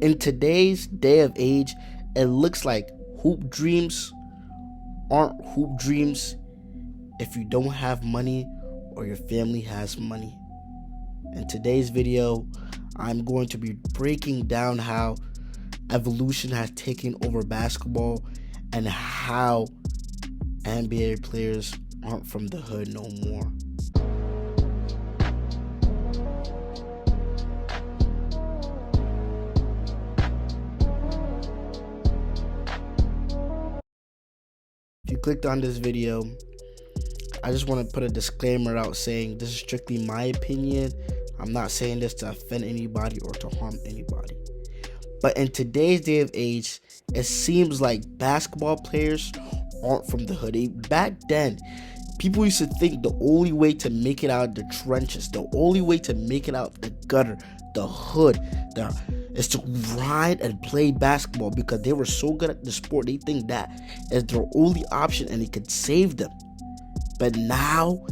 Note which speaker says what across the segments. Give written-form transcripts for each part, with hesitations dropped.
Speaker 1: In today's day of age, it looks like hoop dreams aren't hoop dreams if you don't have money or your family has money. In today's video, I'm going to be breaking down how evolution has taken over basketball and how NBA players aren't from the hood no more. If you clicked on this video, I just want to put a disclaimer out saying this is strictly my opinion. I'm not saying this to offend anybody or to harm anybody. But in today's day of age, it seems like basketball players aren't from the hood. Back then, people used to think the only way to make it out of the trenches, the only way to make it out the gutter, the hood, is to grind and play basketball because they were so good at the sport. They think that is their only option and it could save them. But now,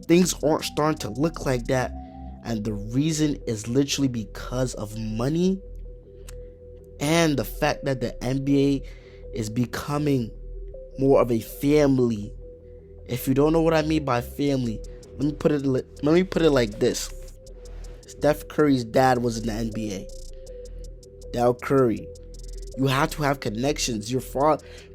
Speaker 1: things aren't starting to look like that. And the reason is literally because of money and the fact that the NBA is becoming more of a family. If you don't know what I mean by family, let me put it like this. Steph Curry's dad was in the NBA. Del Curry. You have to have connections.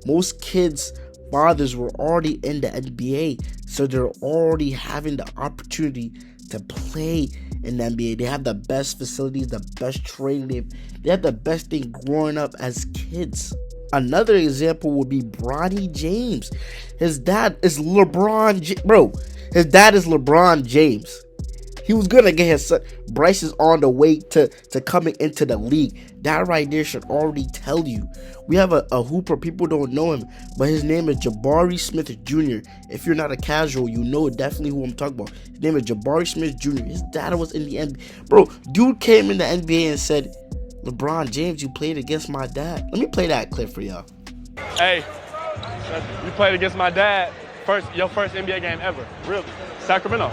Speaker 1: Most kids' fathers were already in the NBA, so they're already having the opportunity to play in the NBA. They have the best facilities, the best training. They have the best thing growing up as kids. Another example would be Bronny James. His dad is His dad is LeBron James. He was gonna get his son. Bryce is on the way to coming into the league. That right there should already tell you. We have a hooper, people don't know him, but his name is Jabari Smith Jr. If you're not a casual, you know definitely who I'm talking about. His name is Jabari Smith Jr. His dad was in the NBA. Bro, dude came in the NBA and said, LeBron James, you played against my dad. Let me play that clip for y'all.
Speaker 2: Hey, you played against my dad. Your first NBA game ever. Really? Sacramento.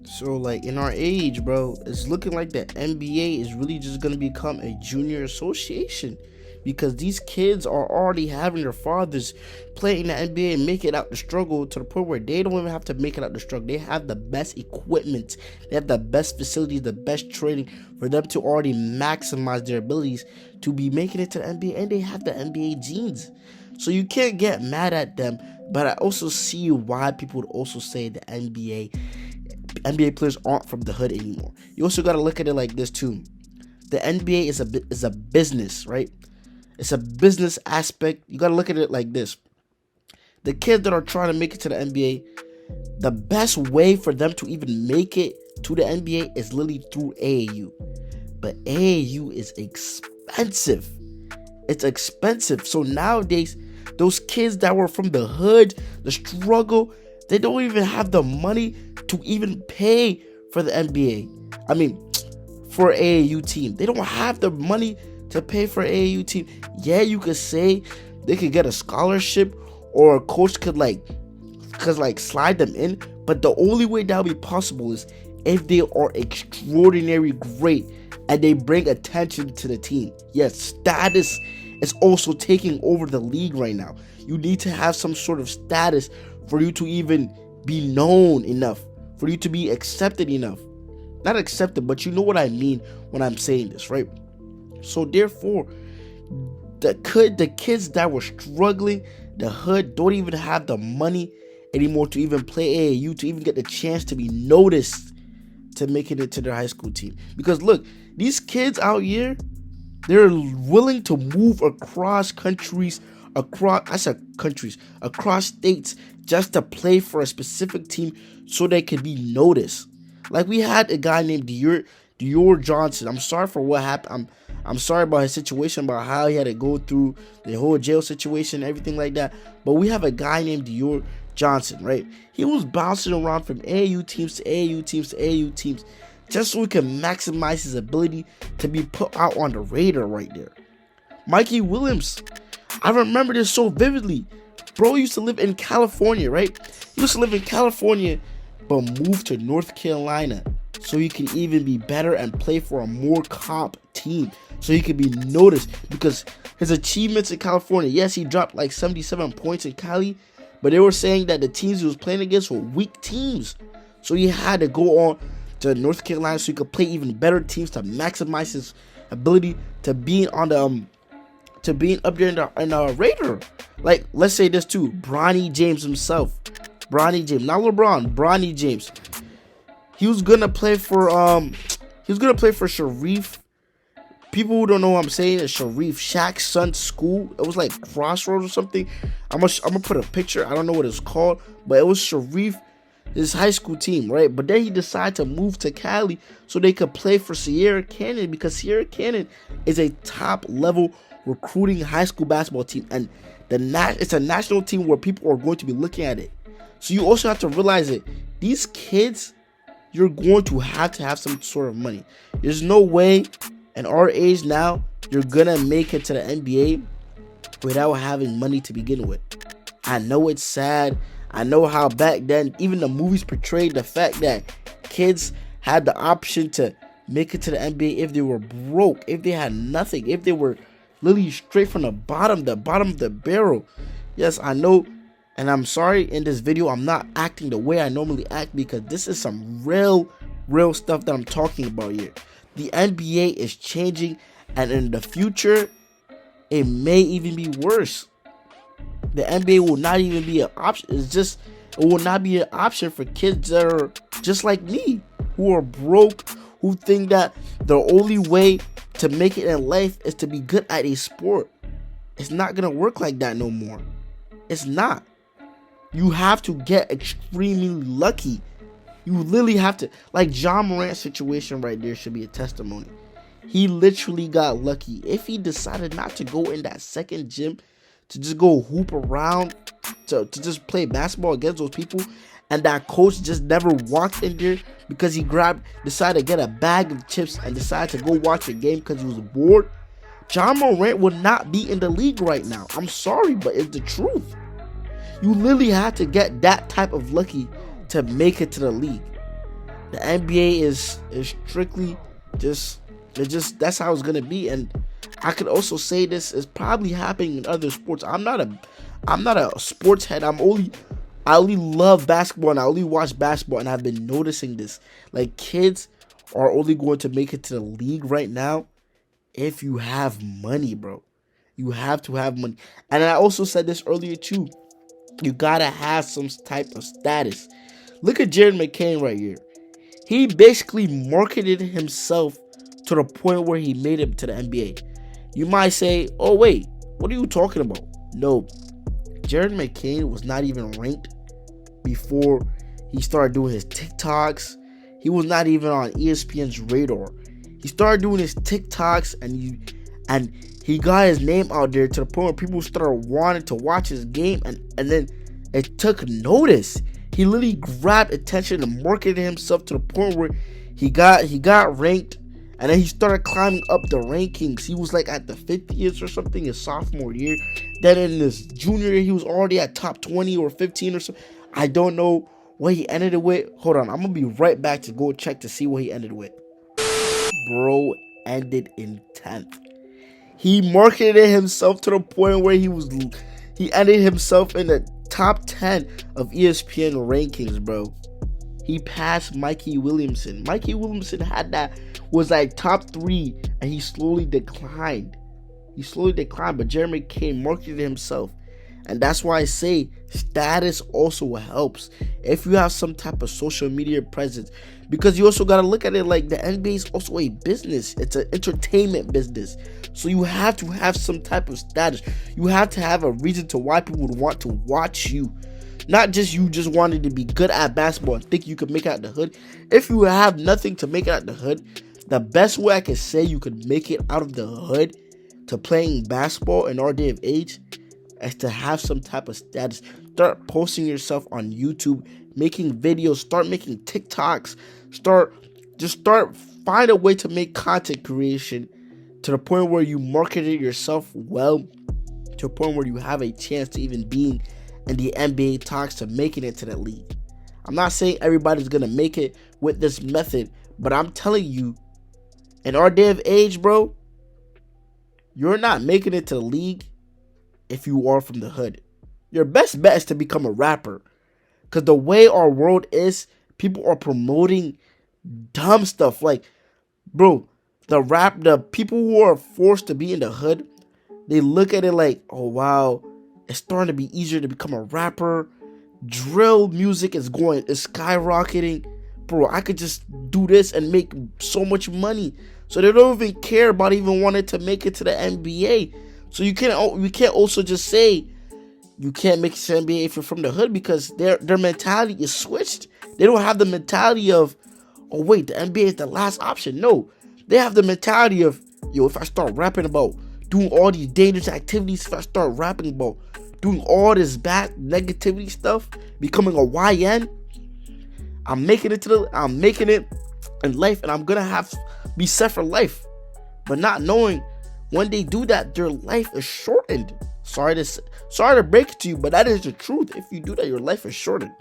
Speaker 1: So, like, in our age, bro, it's looking like the NBA is really just going to become a junior association because these kids are already having their fathers play in the NBA and make it out the struggle to the point where they don't even have to make it out the struggle. They have the best equipment. They have the best facilities, the best training for them to already maximize their abilities to be making it to the NBA, and they have the NBA genes. So you can't get mad at them, but I also see why people would also say the NBA players aren't from the hood anymore. You also got to look at it like this too. The NBA is a business, right? It's a business aspect. You got to look at it like this. The kids that are trying to make it to the NBA, the best way for them to even make it to the NBA is literally through AAU. But AAU is expensive. It's expensive. So nowadays, those kids that were from the hood, the struggle, they don't even have the money to even pay for the NBA. I mean, for an AAU team. They don't have the money to pay for an AAU team. Yeah, you could say they could get a scholarship or a coach could slide them in. But the only way that would be possible is if they are extraordinary great and they bring attention to the team. Yes, status is also taking over the league right now. You need to have some sort of status for you to even be known enough, for you to be accepted enough. Not accepted, but you know what I mean when I'm saying this, right? So therefore, the kids that were struggling, the hood, don't even have the money anymore to even play AAU, to even get the chance to be noticed to make it into their high school team. Because look, these kids out here, they're willing to move across across states just to play for a specific team so they can be noticed. Like we had a guy named Dior Johnson. I'm sorry for what happened. I'm sorry about his situation, about how he had to go through the whole jail situation, everything like that. But we have a guy named Dior Johnson, right? He was bouncing around from AAU teams to AAU teams to AAU teams just so he can maximize his ability to be put out on the radar right there. Mikey Williams, I remember this so vividly. Bro used to live in California, right? He used to live in California, but moved to North Carolina so he can even be better and play for a more comp team, so he can be noticed. Because his achievements in California, yes, he dropped like 77 points in Cali, but they were saying that the teams he was playing against were weak teams, so he had to go on to North Carolina so he could play even better teams to maximize his ability to being on the to being up there in the radar. Like, let's say this too, Bronny James himself, Bronny James, not LeBron, Bronny James. He was gonna play for Sharif. People who don't know what I'm saying, is Sharif, Shaq's son's school. It was like Crossroads or something. I'm gonna put a picture. I don't know what it's called, but it was Sharif, his high school team, right? But then he decided to move to Cali so they could play for Sierra Canyon, because Sierra Canyon is a top level recruiting high school basketball team, and it's a national team where people are going to be looking at it. So you also have to realize that these kids, you're going to have some sort of money. There's no way in our age now you're gonna make it to the NBA without having money to begin with. I know it's sad. I know how back then even the movies portrayed the fact that kids had the option to make it to the NBA if they were broke, if they had nothing, if they were literally straight from the bottom of the barrel. Yes, I know, and I'm sorry, in this video I'm not acting the way I normally act, because this is some real stuff that I'm talking about here. The NBA is changing, and in the future it may even be worse. The NBA will not even be an option. It will not be an option for kids that are just like me, who are broke, who think that the only way to make it in life is to be good at a sport. It's not gonna work like that no more. It's not. You have to get extremely lucky. You literally have to, like John Morant's situation right there should be a testimony. He literally got lucky. If he decided not to go in that second gym to just go hoop around, to just play basketball against those people, and that coach just never walked in there because he decided to get a bag of chips and decided to go watch a game because he was bored, John Morant would not be in the league right now. I'm sorry, but it's the truth. You literally have to get that type of lucky to make it to the league. The NBA is strictly just that's how it's gonna be. And I could also say this is probably happening in other sports. I'm not a sports head. I only love basketball and I only watch basketball, and I've been noticing this. Like, kids are only going to make it to the league right now if you have money, bro. You have to have money. And I also said this earlier too. You gotta have some type of status. Look at Jared McCain right here. He basically marketed himself to the point where he made it to the NBA. You might say, oh wait, what are you talking about? No, Jared McCain was not even ranked before he started doing his TikToks. He was not even on ESPN's radar. He started doing his TikToks, and he got his name out there to the point where people started wanting to watch his game, and then it took notice. He literally grabbed attention and marketed himself to the point where he got ranked, and then he started climbing up the rankings. He was like at the 50th or something his sophomore year. Then in his junior year, he was already at top 20 or 15 or something. I don't know what he ended it with. Hold on, I'm gonna be right back to go check to see what he ended with. Bro ended in 10th. He marketed himself to the point where he ended himself in the top 10 of ESPN rankings, bro. He passed Mikey Williamson. Mikey Williamson was like top 3, and he slowly declined. But Jeremy Kane marketed himself. And that's why I say status also helps if you have some type of social media presence, because you also got to look at it like the NBA is also a business. It's an entertainment business. So you have to have some type of status. You have to have a reason to why people would want to watch you. Not just you just wanted to be good at basketball and think you could make it out the hood. If you have nothing to make it out the hood, the best way I can say you could make it out of the hood to playing basketball in our day of age is to have some type of status. Start posting yourself on YouTube, making videos, start making TikToks, find a way to make content creation to the point where you marketed yourself well, to a point where you have a chance to even being in the NBA talks to making it to the league. I'm not saying everybody's gonna make it with this method, But I'm telling you, in our day of age, bro, you're not making it to the league if you are from the hood. Your best bet is to become a rapper. Because the way our world is, people are promoting dumb stuff. Like, bro, the people who are forced to be in the hood, they look at it like, oh wow, it's starting to be easier to become a rapper. Drill music is skyrocketing. Bro, I could just do this and make so much money. So they don't even care about even wanting to make it to the NBA. So we can't also just say you can't make it to the NBA if you're from the hood, because their mentality is switched. They don't have the mentality of, oh wait, the NBA is the last option. No, they have the mentality of, yo, if I start rapping about doing all these dangerous activities, if I start rapping about doing all this bad negativity stuff, becoming a YN, I'm making it in life, and I'm gonna be set for life. But not knowing when they do that, their life is shortened. Sorry to break it to you, but that is the truth. If you do that, your life is shortened.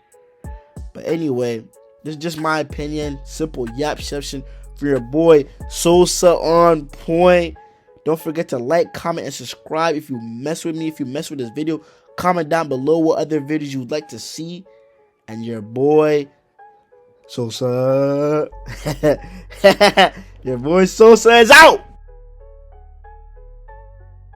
Speaker 1: But anyway, this is just my opinion. Simple yap session for your boy SosaOnPoint. Don't forget to like, comment, and subscribe if you mess with me. If you mess with this video, comment down below what other videos you would like to see. And your boy Sosa, your boy Sosa is out.